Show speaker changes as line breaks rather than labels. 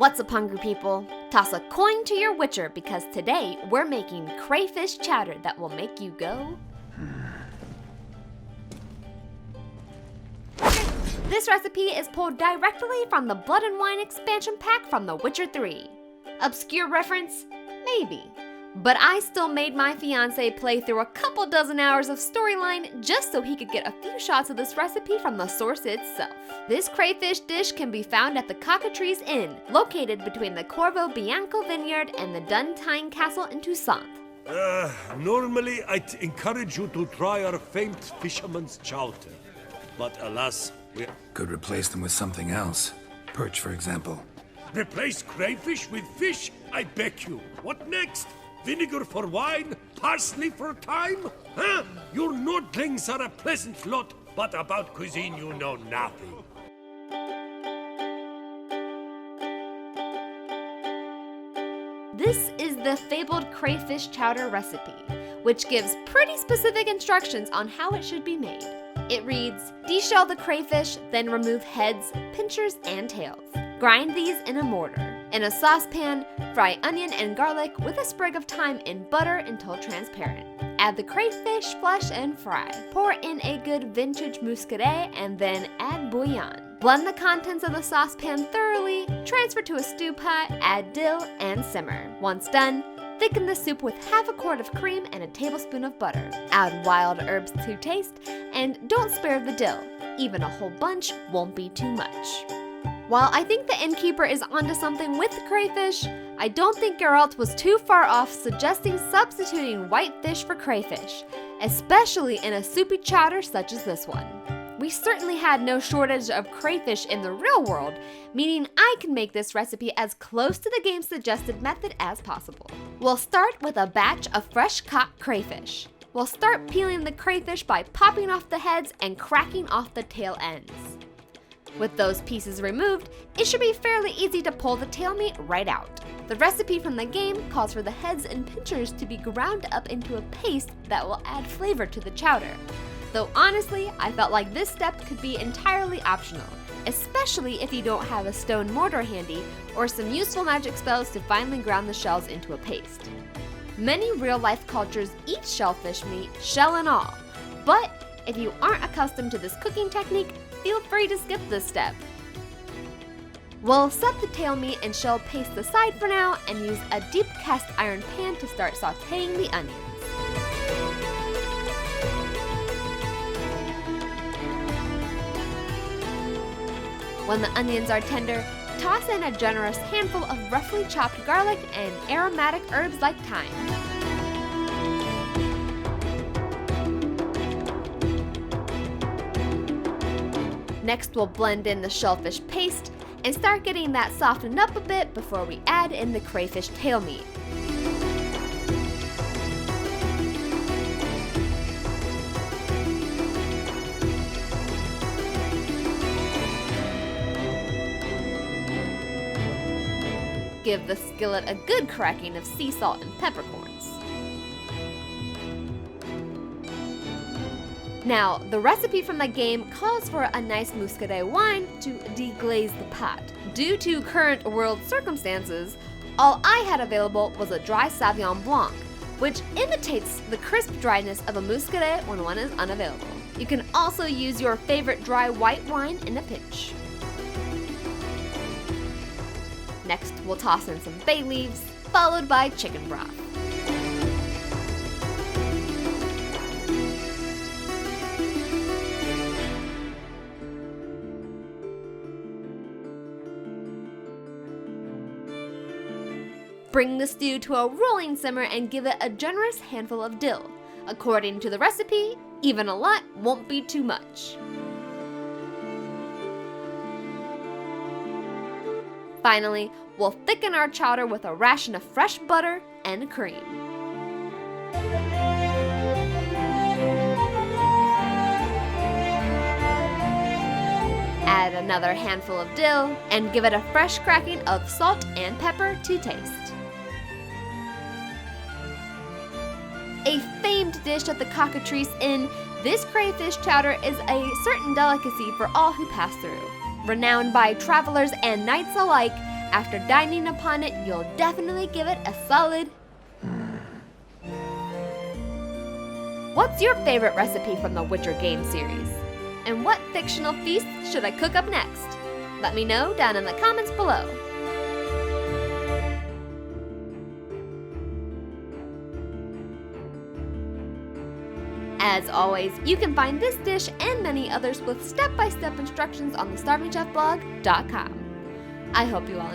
What's up, hungry people? Toss a coin to your Witcher because today we're making crayfish chowder that will make you go. This recipe is pulled directly from the Blood and Wine expansion pack from The Witcher 3. Obscure reference? Maybe. But I still made my fiancé play through a couple dozen hours of storyline just so he could get a few shots of this recipe from the source itself. This crayfish dish can be found at the Cockatrice Inn, located between the Corvo Bianco Vineyard and the Duntine Castle in Toussaint.
Normally I'd encourage you to try our famed fisherman's chowder. But alas, we
could replace them with something else. Perch, for example.
replace crayfish with fish? I beg you. What next? Vinegar for wine? Parsley for thyme? Huh? Your nordlings are a pleasant lot, but about cuisine you know nothing.
This is the fabled crayfish chowder recipe, which gives pretty specific instructions on how it should be made. It reads, deshell the crayfish, then remove heads, pincers, and tails. Grind these in a mortar. In a saucepan, fry onion and garlic with a sprig of thyme in butter until transparent. Add the crayfish flesh and fry. Pour in a good vintage muscadet and then add bouillon. Blend the contents of the saucepan thoroughly, transfer to a stew pot, add dill, and simmer. Once done, thicken the soup with half a quart of cream and a tablespoon of butter. Add wild herbs to taste, and don't spare the dill. Even a whole bunch won't be too much. While I think the innkeeper is onto something with the crayfish, I don't think Geralt was too far off suggesting substituting white fish for crayfish, especially in a soupy chowder such as this one. We certainly had no shortage of crayfish in the real world, meaning I can make this recipe as close to the game's suggested method as possible. We'll start with a batch of fresh caught crayfish. We'll start peeling the crayfish by popping off the heads and cracking off the tail ends. With those pieces removed, it should be fairly easy to pull the tail meat right out. The recipe from the game calls for the heads and pincers to be ground up into a paste that will add flavor to the chowder. Though honestly, I felt like this step could be entirely optional, especially if you don't have a stone mortar handy or some useful magic spells to finely ground the shells into a paste. Many real-life cultures eat shellfish meat, shell and all, but if you aren't accustomed to this cooking technique, feel free to skip this step. We'll set the tail meat and shell paste aside for now and use a deep cast iron pan to start sauteing the onions. When the onions are tender, toss in a generous handful of roughly chopped garlic and aromatic herbs like thyme. Next, we'll blend in the shellfish paste and start getting that softened up a bit before we add in the crayfish tail meat. Give the skillet a good cracking of sea salt and peppercorns. Now, the recipe from the game calls for a nice muscadet wine to deglaze the pot. Due to current world circumstances, all I had available was a dry Sauvignon Blanc, which imitates the crisp dryness of a muscadet when one is unavailable. You can also use your favorite dry white wine in a pinch. Next, we'll toss in some bay leaves, followed by chicken broth. Bring the stew to a rolling simmer and give it a generous handful of dill. According to the recipe, even a lot won't be too much. Finally, we'll thicken our chowder with a ration of fresh butter and cream. Add another handful of dill and give it a fresh cracking of salt and pepper to taste. A famed dish at the Cockatrice Inn, this crayfish chowder is a certain delicacy for all who pass through. Renowned by travelers and knights alike, After dining upon it, you'll definitely give it a solid. What's your favorite recipe from the Witcher game series? And what fictional feast should I cook up next? Let me know down in the comments below. As always, you can find this dish and many others with step-by-step instructions on the StarvingChefblog.com. I hope you all enjoyed